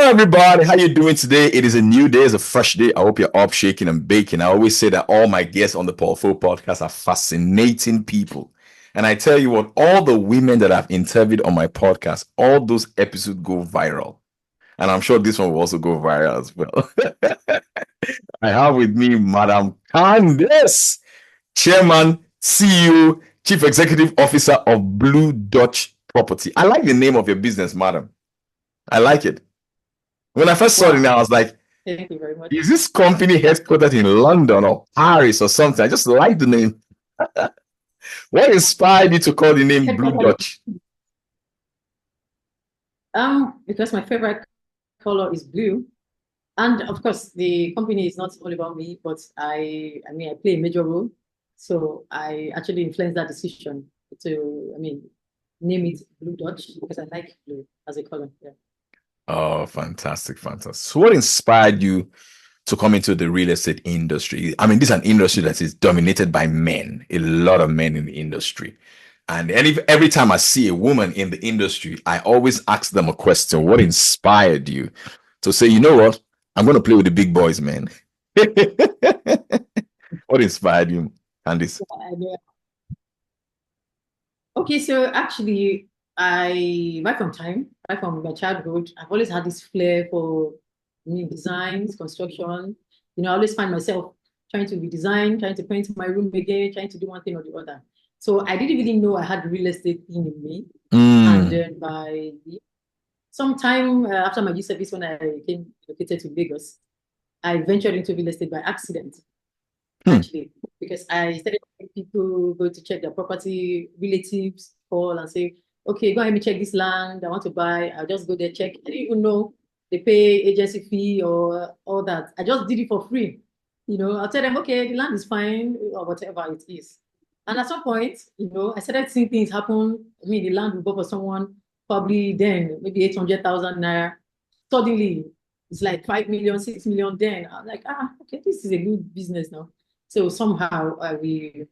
everybody, how you doing today? It is a new day, it's a fresh day. I hope you're up, shaking, and baking. I always say that all my guests on the Portfolio podcast are fascinating people. And I tell you what, all the women that I've interviewed on my podcast, all those episodes go viral. And I'm sure this one will also go viral as well. I have with me Madam Candice, Chairman, CEO, Chief Executive Officer of Blue Dutch Property. I like the name of your business, madam. I like it. When I first saw it, I was like, Thank you very much. is this company headquartered in London or Paris or something? I just like the name. What inspired you to call the name Blue Dutch? Because my favorite color is blue. And of course, the company is not all about me, but I play a major role. So I actually influenced that decision to, name it Blue Dutch because I like blue as a color. Yeah. Oh, fantastic. So what inspired you to come into the real estate industry? I mean, this is an industry that is dominated by men, a lot of men in the industry. And every time I see a woman in the industry, I always ask them a question. What inspired you to say, you know what? I'm going to play with the big boys, man. What inspired you, Candice? Okay, so actually, right from my childhood, I've always had this flair for designs, construction. I always find myself trying to redesign, trying to paint my room again, trying to do one thing or the other. So I didn't really know I had the real estate thing in me. And then by some time after my youth service, when I came located to Lagos, I ventured into real estate by accident. Actually, because I started people go to check their property, relatives call and say, okay, go ahead and check this land. I want to buy. I'll just go there, check. I didn't even know they pay agency fee or all that. I just did it for free. I'll tell them, okay, the land is fine or whatever it is. And at some point, I started seeing things happen. The land will go for someone probably then, maybe 800,000 naira. Suddenly, it's like 5 million, 6 million then. I'm like, okay, this is a good business now. So somehow we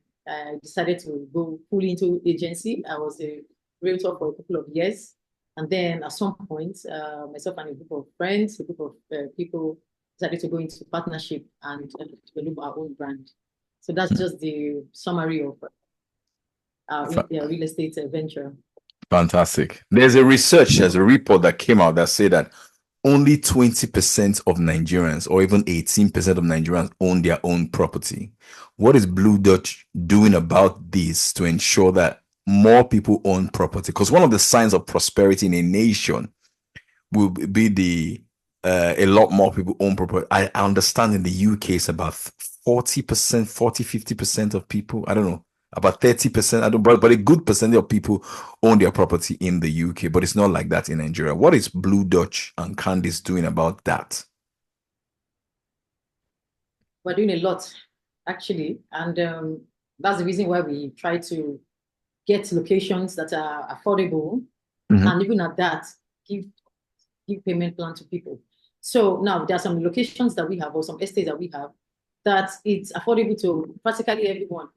decided to go fully into agency. I was a realtor for a couple of years. And then at some point, myself and a group of friends, a group of people decided to go into partnership and develop our own brand. So that's just the summary of our real estate venture. Fantastic. There's a report that came out that said that only 20% of Nigerians or even 18% of Nigerians own their own property. What is Blue Dutch doing about this to ensure that more people own property? Because one of the signs of prosperity in a nation will be a lot more people own property. I understand in the UK it's about 40%, 50% of people. I don't know. About 30%, but a good percentage of people own their property in the UK, but it's not like that in Nigeria. What is Blue Dutch and Candice doing about that? We're doing a lot, actually, and that's the reason why we try to get locations that are affordable, and even at that, give payment plan to people. So now there are some locations that we have or some estates that we have that it's affordable to practically everyone.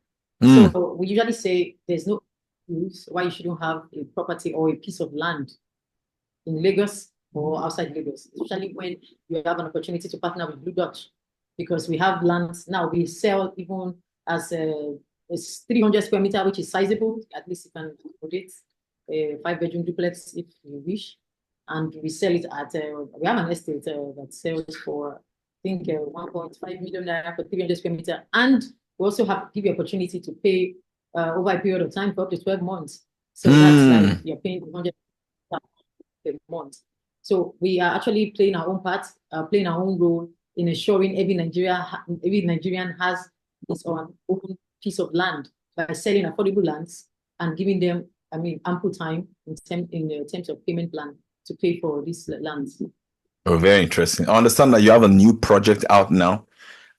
So we usually say there's no reason why you shouldn't have a property or a piece of land in Lagos or outside Lagos, especially when you have an opportunity to partner with Blue Dutch, because we have lands now. We sell even as 300 square meter, which is sizable. At least you can accommodate a 5-bedroom duplex if you wish, and we sell it at. We have an estate that sells for I think 1.5 million naira for 300 square meter, and we also give you opportunity to pay over a period of time for up to 12 months. So that's like you're paying 100 per month. So we are actually playing our own part, playing our own role in ensuring every Nigerian has his own piece of land by selling affordable lands and giving them, ample time in terms of payment plan to pay for these lands. Oh, very interesting. I understand that you have a new project out now,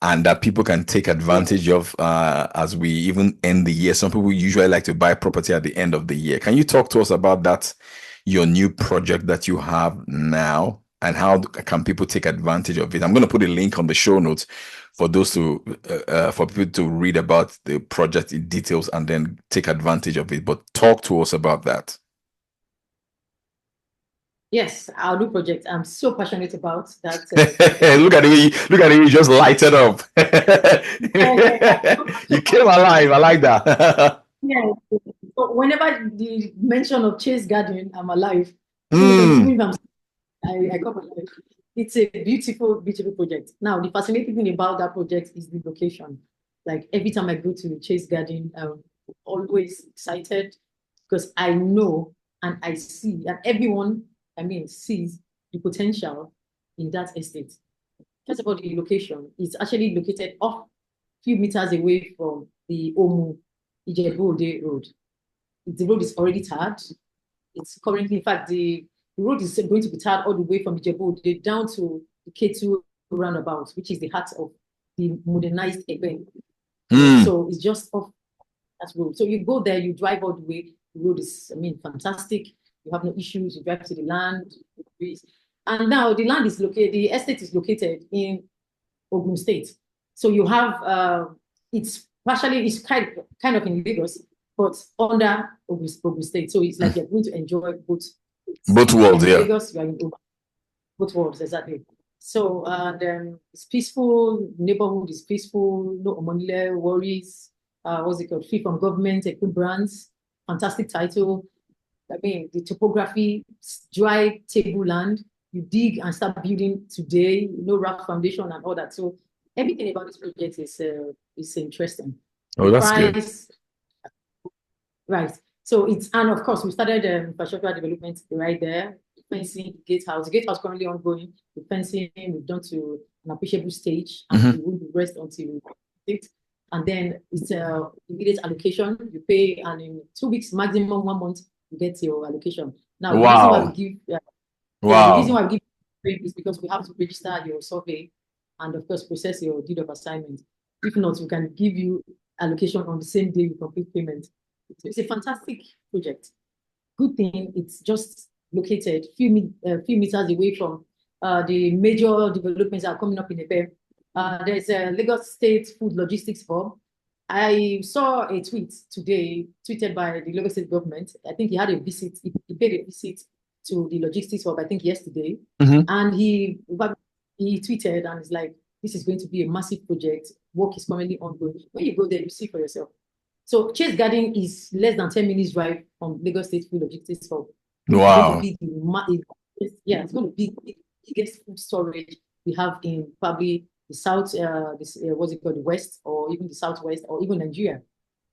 and that people can take advantage of as we even end the year. Some people usually like to buy property at the end of the year. Can you talk to us about that, your new project that you have now, and how can people take advantage of it? I'm going to put a link on the show notes for those for people to read about the project in details and then take advantage of it. But talk to us about that. Yes, I'll do projects. I'm so passionate about that Look at project. the way you just lighted up. You came alive. I like that. Yeah. So whenever the mention of Chase Garden, I'm alive. Hmm. Even if I come alive. It's a beautiful, beautiful project. Now, the fascinating thing about that project is the location. Like every time I go to Chase Garden, I'm always excited because I know and I see, and everyone, sees the potential in that estate. First of all, the location is actually located off few meters away from the Omu Ijebu-Ode road. The road is already tarred. It's currently, in fact, the road is going to be tarred all the way from Ijebu-Ode down to the K2 roundabout, which is the heart of the modernized Egbe. Hmm. So it's just off that road. So you go there, you drive all the way. The road is, fantastic. You have no issues. You drive to the land. And now the land is located, the estate is located in Ogun State. So you have it's partially it's kind of in Lagos, but under Ogun State. So it's like you're going to enjoy both. Both You're worlds, in yeah. Lagos, you're in both worlds, exactly. So it's peaceful, neighborhood is peaceful, no omonile worries, what's it called? Free from government, brands, fantastic title. The topography, dry table land, you dig and start building today, no rough foundation and all that. So everything about this project is interesting. Oh, The that's good. price, right. So and of course we started infrastructure development right there. The fencing, the gatehouse. The gatehouse currently ongoing. The fencing we've done to an appreciable stage, and we won't rest until it. And then it's immediate allocation. You pay, and in 2 weeks, maximum 1 month, you get your allocation. Now, the reason why we Wow. give, the reason Wow. why we give is because we have to register your survey and, of course, process your deed of assignment. If not, we can give you allocation on the same day you complete payment. It's a fantastic project. Good thing, it's just located few meters away from the major developments that are coming up in Epe. There's a Lagos State Food Logistics Hub. I saw a tweet today, tweeted by the Lagos State government. I think he had a visit, he paid a visit to the logistics hub, I think yesterday. Mhm. And he tweeted and it's like, this is going to be a massive project. Work is currently ongoing. When you go there, you see for yourself. So Chase Garden is less than 10 minutes drive from Lagos State Food Logistics Hub. It's going to Wow. be it's going to be the biggest food storage we have in probably the south, what's it called, the west, or even the southwest, or even Nigeria.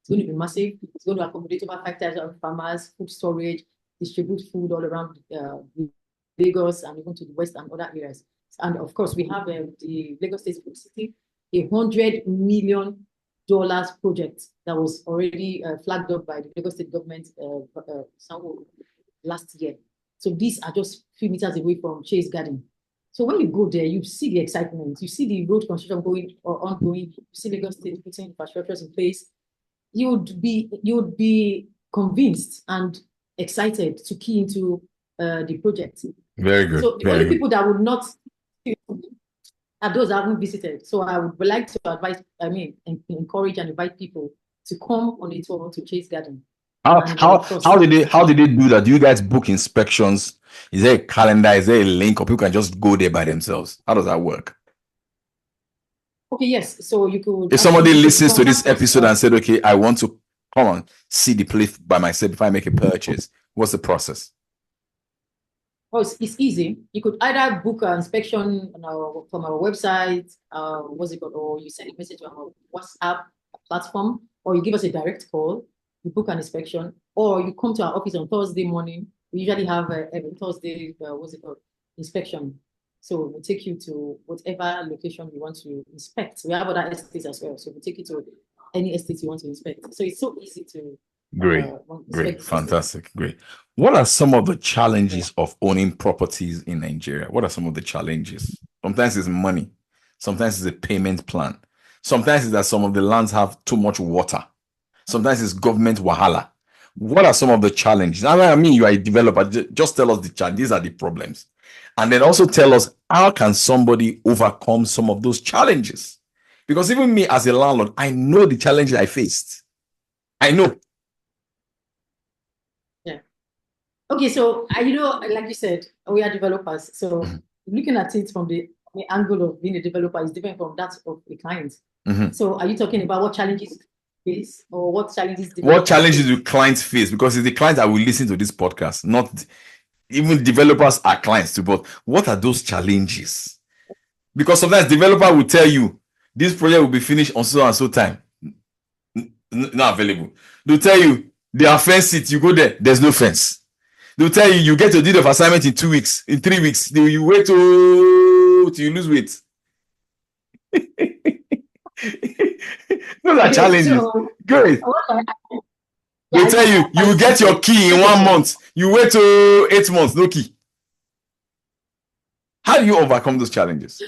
It's going to be massive. It's going to accommodate over 5,000 farmers, food storage, distribute food all around Lagos and even to the west and other areas. And of course, we have the Lagos State Food City, $100 million project that was already flagged up by the Lagos State government last year. So these are just a few meters away from Chase Garden. So when you go there, you see the excitement, you see the road construction going or ongoing, you see Lagos State putting infrastructures in place. You would be convinced and excited to key into the project. Very good. So the Very only good. people that would not are those that haven't visited. So I would like to advise, encourage and invite people to come on a tour to Chase Garden. How And how of course, how did they do that? Do you guys book inspections? Is there a calendar? Is there a link, or people can just go there by themselves? How does that work? okay, yes. So you could If somebody actually listens to this contact us. episode and said, "Okay, I want to come on see the place by myself before I make a purchase," what's the process? Oh, it's easy. You could either book an inspection from our website, what's it called, or you send a message on our WhatsApp platform, or you give us a direct call, you book an inspection, or you come to our office on Thursday morning. We usually have every Thursday, what's it called, inspection. So we'll take you to whatever location you want to inspect. We have other estates as well. So we'll take you to any estate you want to inspect. So it's so easy to Great, great, fantastic, great. What are some of the challenges of owning properties in Nigeria? What are some of the challenges? Sometimes it's money, sometimes it's a payment plan, sometimes it's that some of the lands have too much water, sometimes it's government wahala. What are some of the challenges? I mean, you are a developer, just tell us the challenge. These are the problems. And then also tell us how can somebody overcome some of those challenges? Because even me as a landlord, I know the challenges I faced. I know. Yeah. Okay, so like you said, we are developers. So looking at it from the angle of being a developer is different from that of a client. Mhm. So are you talking about what challenges face or what challenges What developers challenges face? do clients face? Because it's the clients that will listen to this podcast, not even developers are clients too. But what are those challenges? Because sometimes developer will tell you this project will be finished on so and so time. Not available. They'll tell you there are fence seats. You go there, there's no fence. They'll tell you get your deed of assignment in 2 weeks, in 3 weeks. You wait till you lose weight. Those are challenges. So Great. yeah, They'll tell you will get your key in 1 month. You wait till 8 months, no key. How do you overcome those challenges?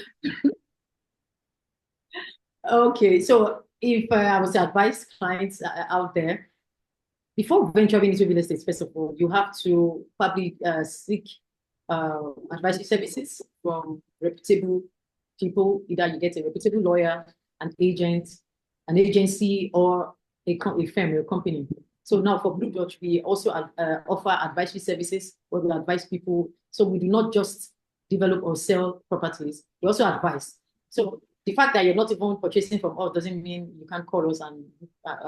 Okay, so if I was to advise clients out there, before venturing into real estate, first of all, you have to probably seek advisory services from reputable people. Either you get a reputable lawyer, an agent, an agency, or a firm, a company. So now for Blue Dot, we also offer advisory services where we advise people. So we do not just develop or sell properties, we also advise. So the fact that you're not even purchasing from us doesn't mean you can't call us and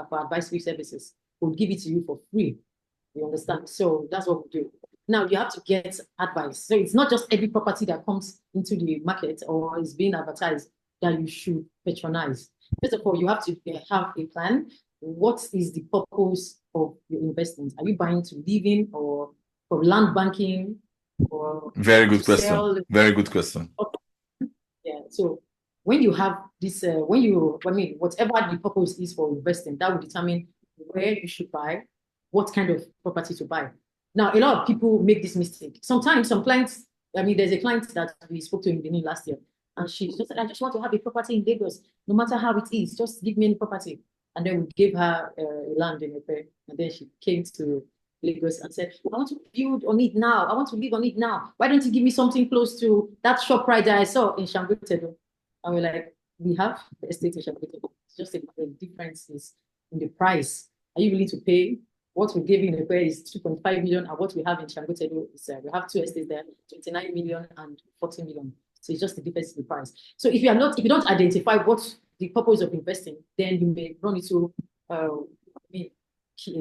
for advisory services. We'll give it to you for free. You understand? So that's what we do. Now you have to get advice. So it's not just every property that comes into the market or is being advertised that you should patronize. First of all, you have to have a plan. What is the purpose of your investment? Are you buying to live in or for land banking or Very good to question. sell? Very good question. Yeah. So when you have this, whatever the purpose is for investing, that will determine where you should buy, what kind of property to buy. Now, a lot of people make this mistake. Sometimes some clients, there's a client that we spoke to in Benin last year, and she just said, I just want to have a property in Lagos, no matter how it is, just give me any property. And then we gave her a land in Epe, and then she came to Lagos and said, I want to build on it now. I want to live on it now. Why don't you give me something close to that shop right that I saw in Shangotedo? And we're like, we have the estate in Shangotedo. It's just a difference is in the price. Are you willing to pay? What we gave in Epe is 2.5 million, and what we have in Shangotedo is we have two estates there, 29 million and 40 million. So it's just the difference in the price. So if you don't identify what the purpose of investing, then you may run into a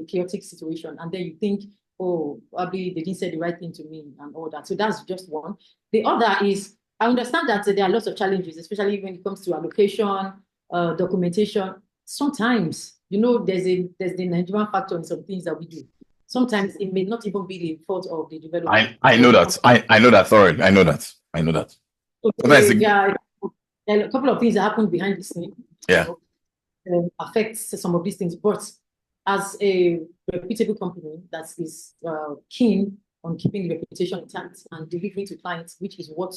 chaotic situation, and then you think, oh, probably they didn't say the right thing to me and all that. So that's just one. The other is, I understand that there are lots of challenges, especially when it comes to allocation, documentation. Sometimes, there's the Nigerian factor in some things that we do. Sometimes it may not even be the fault of the developer. I know that. I know that thoroughly. I know that. Okay, yeah, there are a couple of things that happen behind the scene. Yeah. Affects some of these things, but as a reputable company that is keen on keeping the reputation intact and delivering to clients, which is what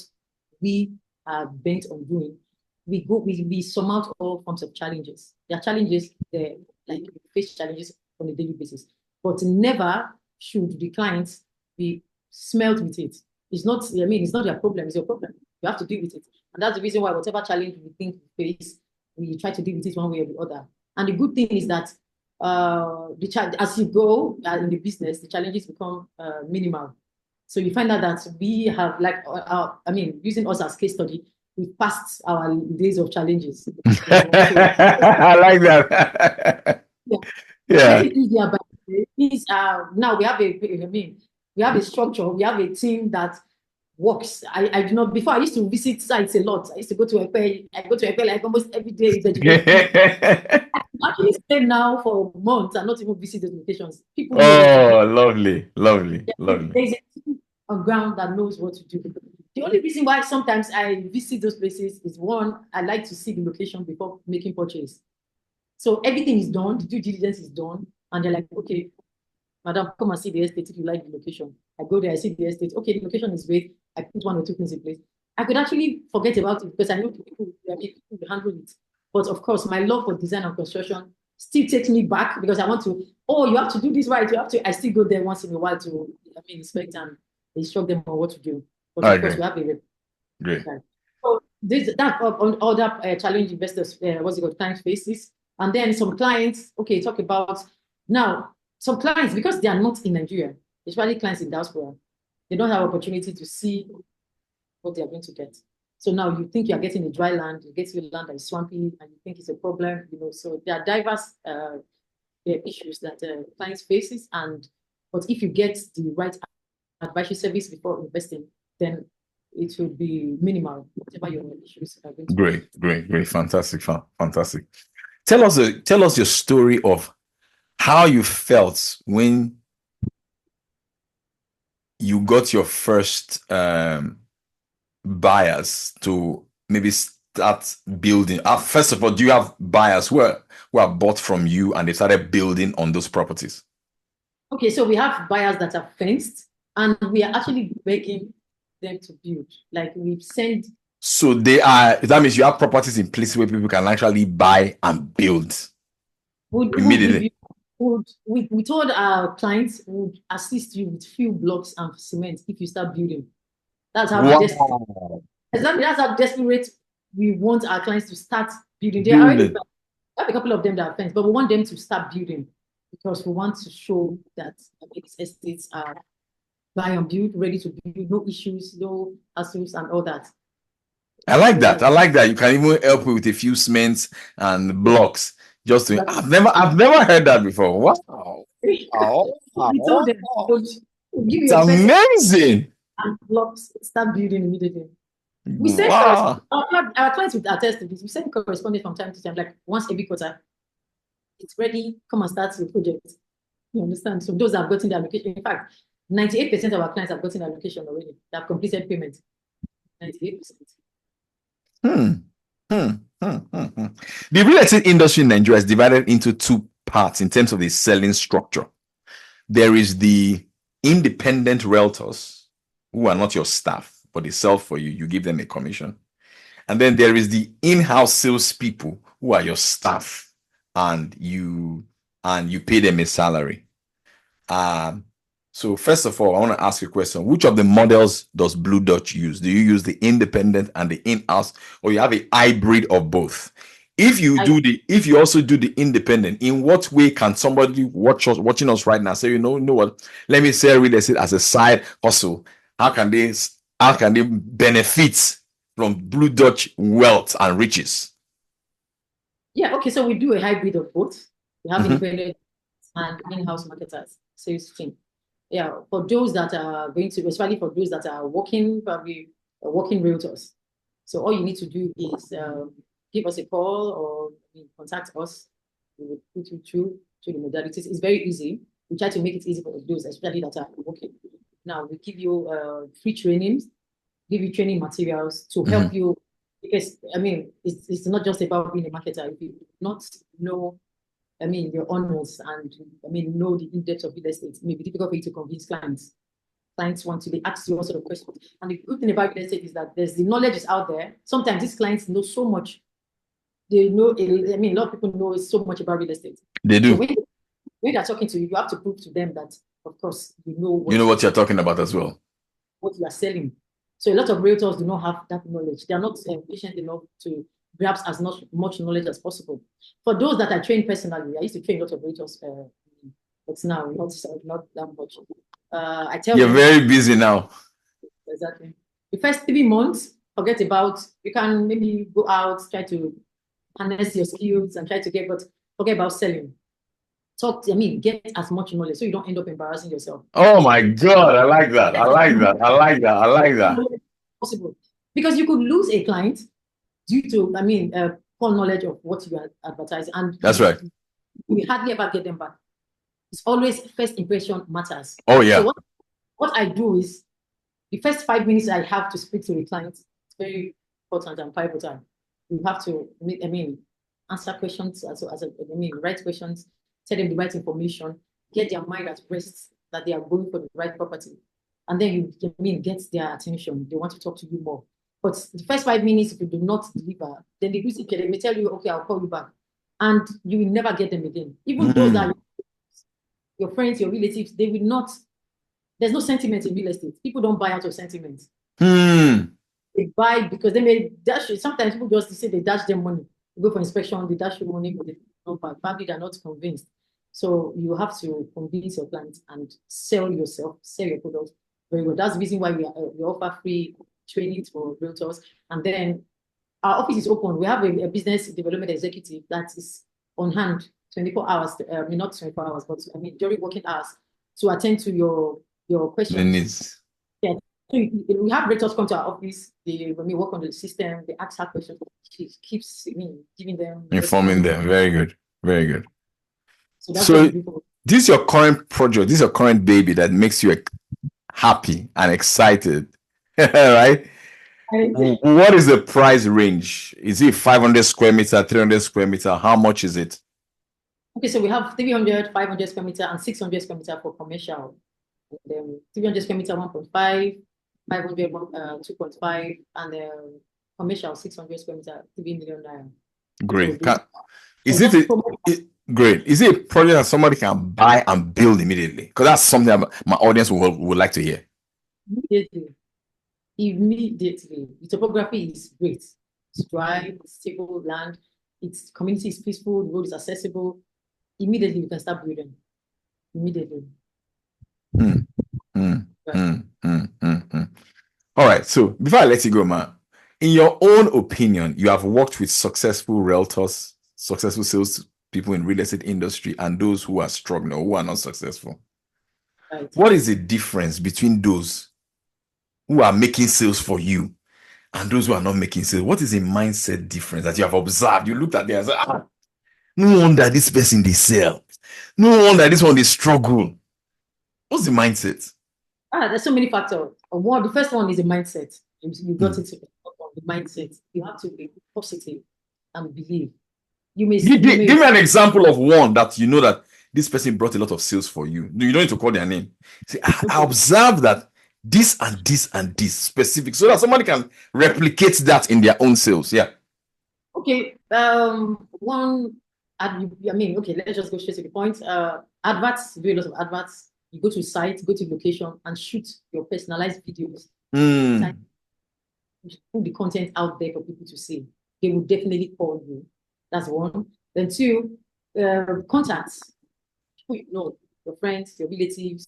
we are bent on doing, we surmount all forms of challenges. There are challenges there, like we face challenges on a daily basis, but never should the clients be smelled with it. It's not their problem, it's your problem. You have to deal with it. And that's the reason why whatever challenge we think we face, we try to deal with it one way or the other. And the good thing is that as you go in the business, the challenges become minimal. So you find out that we have, using us as case study, we've passed our days of challenges. I like that. Yeah. Make it easier, but now we have a structure, we have a team that works. I do not, before I used to visit sites a lot. I used to go to Epe. I go to Epe like almost every day. I actually stay now for months and not even visit those locations. People lovely. There's a team on ground that knows what to do. The only reason why sometimes I visit those places is, one, I like to see the location before making purchase. So everything is done, the due diligence is done, and they're like, okay, madam, come and see the estate if you like the location. I go there, I see the estate. Okay, the location is great. I put one or two things in place. I could actually forget about it because I know people will handle it. But of course, my love for design and construction still takes me back because I want to, you have to do this right. You have to, I still go there once in a while to inspect and instruct them on what to do. But of course, we have a great. So on other challenge investors, client faces. And then some clients, talk about now, some clients, because they are not in Nigeria, especially clients in diaspora, they don't have opportunity to see what they are going to get. So now you think you are getting a dry land, you get to a land that is swampy, and you think it's a problem, So there are diverse issues that clients faces, but if you get the right advisory service before investing, then it will be minimal, whatever your issues are going to be. Great, fantastic. Tell us your story of how you felt when you got your first buyers to maybe start building. First of all, do you have buyers who have bought from you and they started building on those properties? Okay, so we have buyers that are fenced, and we are actually begging them to build. Like we've sent. So that means you have properties in places where people can actually buy and build immediately. We told our clients would assist you with few blocks and cement if you start building. That's how that's how desperate we want our clients to start building. They already have a couple of them that are fenced, but we want them to start building because we want to show that these estates are buy and build, ready to build, no issues, no hassles, and all that. I like that. You can even help with a few cements and blocks. Just to, I've never heard that before. Wow. We told them, it's amazing. And blocks, start building immediately. We send our clients would attest to this. We send correspondence from time to time, like once every quarter. It's ready, come and start your project. You understand? So those have gotten the allocation. In fact, 98% of our clients have gotten allocation already. They have completed payment. 98%. The real estate industry in Nigeria is divided into two parts in terms of the selling structure. There is the independent realtors who are not your staff, but they sell for you. You give them a commission. And then there is the in-house salespeople who are your staff, and you pay them a salary. So first of all, I want to ask you a question. Which of the models does Blue Dutch use? Do you use the independent and the in-house, or you have a hybrid of both? If you also do the independent, in what way can somebody watching us right now say, you know what, let me sell real estate as a side hustle? How can they benefit from Blue Dutch wealth and riches? Yeah, okay, so we do a hybrid of both. We have independent and in-house marketers, sales team. Yeah, for those that are going to, especially for those that are working realtors. So all you need to do is give us a call or contact us. We will put you through to the modalities. It's very easy. We try to make it easy for those, especially that are working. Now we give you free trainings, give you training materials to help you, because it's not just about being a marketer. If you not know your honors and know the in-depth of real estate, it may be difficult for you to convince clients. Clients they ask you all sort of questions. And the good thing about real estate is that the knowledge is out there. Sometimes these clients know so much. They know, a lot of people know so much about real estate. They do. So when they're talking to you, you have to prove to them that, of course, you know what you're talking about as well. What you are selling. So a lot of realtors do not have that knowledge. They are not patient enough to grasp as much knowledge as possible. For those that are trained personally, I used to train a lot of realtors, but now not that much. I tell you're very busy now. Exactly. The first 3 months, forget about. You can maybe go out, try to harness your skills and try to but forget about selling. Get as much knowledge so you don't end up embarrassing yourself. Oh my God, I like that. Possible. Because you could lose a client due to, poor knowledge of what you are advertising. And that's right. We hardly ever get them back. It's always first impression matters. Oh yeah. So what I do is the first 5 minutes I have to speak to the client, it's very important and pivotal. You have to answer questions write questions, tell them the right information, get their mind at rest that they are going for the right property. And then you get their attention. They want to talk to you more. But the first 5 minutes, if you do not deliver, then they may tell you, okay, I'll call you back. And you will never get them again. Even those that are your friends, your relatives, they will not. There's no sentiment in real estate. People don't buy out of sentiment. They buy because they may dash you. Sometimes people just say they dash them money. You go for inspection, they dash you money, but they don't buy. Probably they're not convinced. So you have to convince your clients and sell yourself, sell your product very well. That's the reason why we offer free training for realtors. And then our office is open. We have a business development executive that is on hand 24 hours, not 24 hours, but I mean during working hours to attend to your The questions. needs. Yeah. So we have realtors come to our office, when we work on the system, they ask her questions. She keeps giving them Informing them. Very good. Very good. So that's So what we do for this is your current project, this is your current baby that makes you happy and excited, right? What is the price range? Is it 500 square meter, 300 square meter? How much is it? Okay, so we have 300, 500 square meter, and 600 square meter for commercial. And then 300 square meter, 1.5, 500, 2.5, and then commercial 600 square meter, 3 million naira. Great. So Is great? Is it a project that somebody can buy and build immediately? Because that's something that my audience would like to hear. Immediately. The topography is great. It's dry, it's stable land, its community is peaceful, the road is accessible. Immediately you can start building. Immediately. All right. So before I let you go, man, in your own opinion, you have worked with successful realtors, successful sales people in real estate industry, and those who are struggling or who are not successful. Right. What is the difference between those who are making sales for you and those who are not making sales? What is the mindset difference that you have observed? You looked at them and said, no wonder this person they sell. No wonder this one they struggle. What's the mindset? There's so many factors. The first one is the mindset. You got it the mindset. You have to be positive and believe. Give me an example of one that you know that this person brought a lot of sales for you. You don't need to call their name. Say, I observed that this and this and this specific, so that somebody can replicate that in their own sales. Yeah. Okay. Let's just go straight to the point. Adverts, do a lot of adverts. You go to site, go to location, and shoot your personalized videos. Put the content out there for people to see. They will definitely call you. That's one. Then two, contacts. People you know, your friends, your relatives,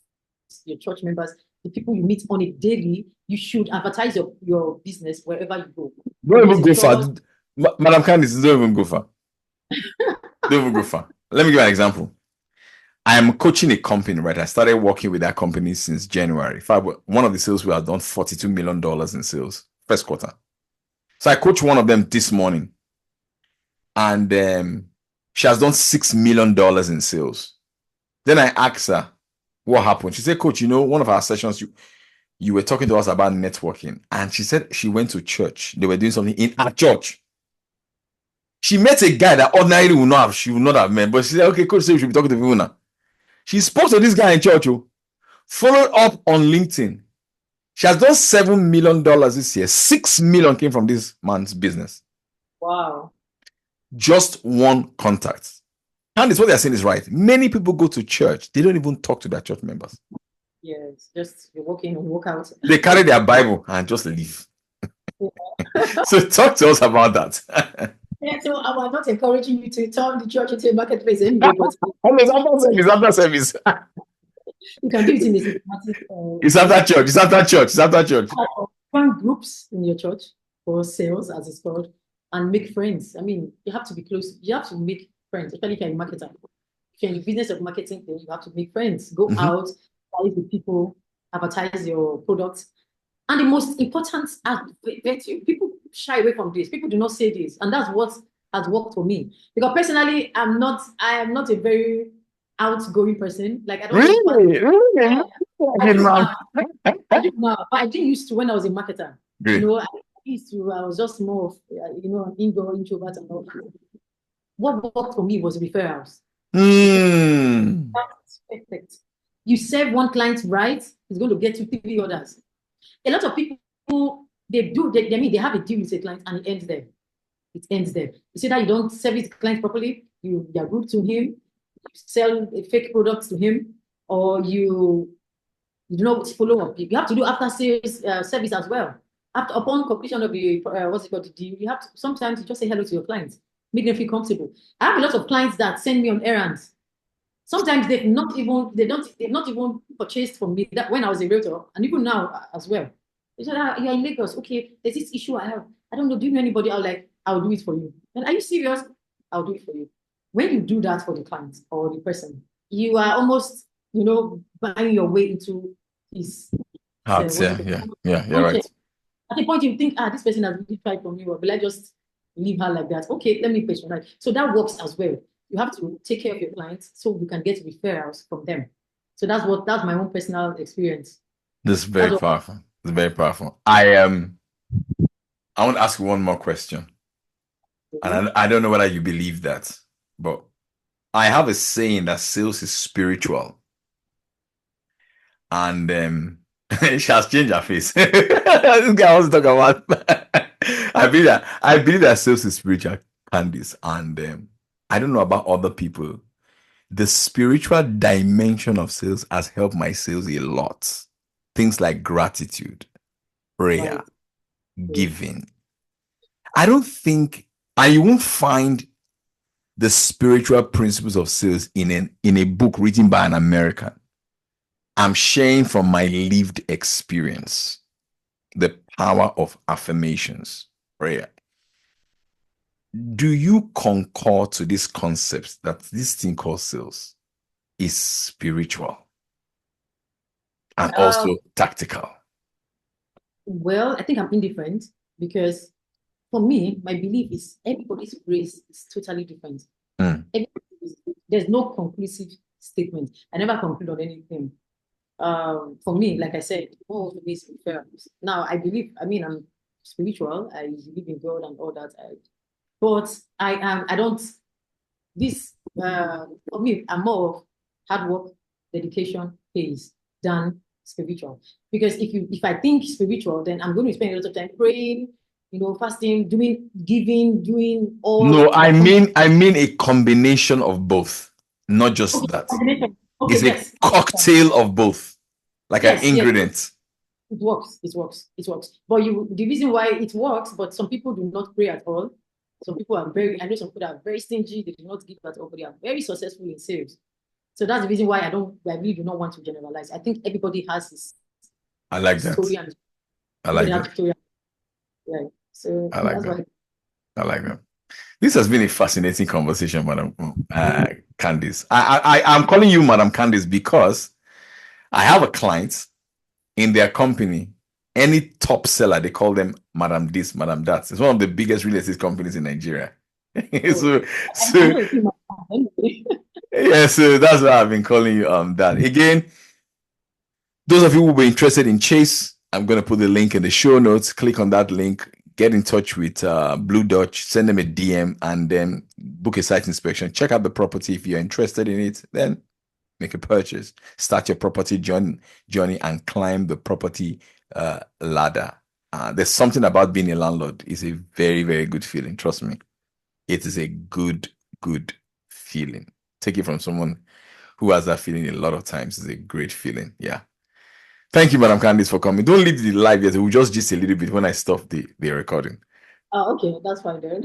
your church members, the people you meet on a daily. You should advertise your business wherever you go. Don't even go far. Madam Candice, don't even go far. Don't even go far. Let me give you an example. I am coaching a company, right? I started working with that company since January. One of the sales we have done $42 million in sales, first quarter. So I coached one of them this morning. And she has done $6 million in sales. Then I asked her what happened. She said, Coach, one of our sessions, you were talking to us about networking. And she said she went to church. They were doing something in our church. She met a guy that ordinarily she would not have met. But she said, okay, Coach, so we should be talking to people now. She spoke to this guy in church, followed up on LinkedIn. She has done $7 million this year. $6 million came from this man's business. Wow. Just one contact. And what they're saying is right. Many people go to church. They don't even talk to their church members. Yes, just you walk in and walk out. They carry their Bible and just leave. So talk to us about that. Yeah, so I was not encouraging you to turn the church into a marketplace anyway, but it's after service. You can do it in the systematic. It's after church. Find groups in your church for sales, as it's called, and make friends. I mean, you have to be close. You have to make friends, especially if you're a marketer. If you're in the business of marketing, then you have to make friends. Go out, buy with people, advertise your products. And the most important people shy away from this. People do not say this. And that's what has worked for me. Because personally, I am not a very outgoing person. Like I don't really? I do now. But I didn't used to when I was a marketer. Great. I was just more of an indoor introvert and all. What worked for me was referrals. That's perfect. You serve one client right, it's going to get you 3 others. A lot of people they have a deal with a client and it ends there. It ends there. You see that you don't service the client properly, you are rude to him, you sell fake products to him, or you do not follow up. You have to do after sales service as well. Upon completion of the the deal, you have to sometimes you just say hello to your clients, make them feel comfortable. I have a lot of clients that send me on errands. Sometimes they've not even purchased from me that when I was a realtor, and even now as well. They said, you're in Lagos. Okay, there's this issue I have. I don't know. Do you know anybody? I'll do it for you. And are you serious? I'll do it for you. When you do that for the client or the person, you are almost, buying your way into his, Hearts, what's yeah, it yeah, called? yeah, you're right. At the point you think, this person has really tried for me, or will I just leave her like that? Okay, let me patronize. So that works as well. You have to take care of your clients so you can get referrals from them. So that's my own personal experience. This is very That's what, powerful. It's very powerful. I want to ask you one more question. And I don't know whether you believe that, but I have a saying that sales is spiritual. And she has changed her face. This guy wants to talk about I believe that sales is spiritual, Candice. And I don't know about other people. The spiritual dimension of sales has helped my sales a lot. Things like gratitude, prayer, right. giving. I don't think, and you won't find the spiritual principles of sales in a book written by an American. I'm sharing from my lived experience the power of affirmations, prayer. Do you concur to this concept that this thing called sales is spiritual and also tactical? Well, I think I'm indifferent because for me, my belief is everybody's grace is totally different. Mm. There's no conclusive statement. I never conclude on anything. For me, like I said, all of me is fair. Now, I'm spiritual. I believe in God and all that. But I don't, for me, I'm more of hard work, dedication, pays than spiritual. Because if I think spiritual, then I'm going to spend a lot of time praying, fasting, doing giving, doing all. No, I mean a combination of both, not just Okay, that. okay, It's yes. a cocktail of both, like an Yes, ingredient. yes. It works. It works. It works. But the reason why it works, but some people do not pray at all. Some people are I know some people are very stingy. They do not give at all, but they are very successful in sales. So that's the reason why I really do not want to generalize. I think everybody has his I like that. story and I like everybody has that. a story. Right. So I like that's that. why. I like that. This has been a fascinating conversation, Madam Candice. I'm calling you Madam Candice because I have a client in their company. Any top seller, they call them Madam this, Madam that. It's one of the biggest real estate companies in Nigeria. so, I know it's him. Anyway. yeah, so that's why I've been calling you that. Again, those of you who were interested in Chase, I'm going to put the link in the show notes. Click on that link, get in touch with Blue Dutch, send them a DM, and then book a site inspection. Check out the property. If you're interested in it, then make a purchase. Start your property journey and climb the property ladder. There's something about being a landlord. It's a very, very good feeling. Trust me. It is a good, good feeling. Take it from someone who has that feeling a lot of times. It's a great feeling. Yeah. Thank you, Madam Candice, for coming. Don't leave the live yet. We'll just a little bit when I stop the recording. Oh, okay, that's fine then.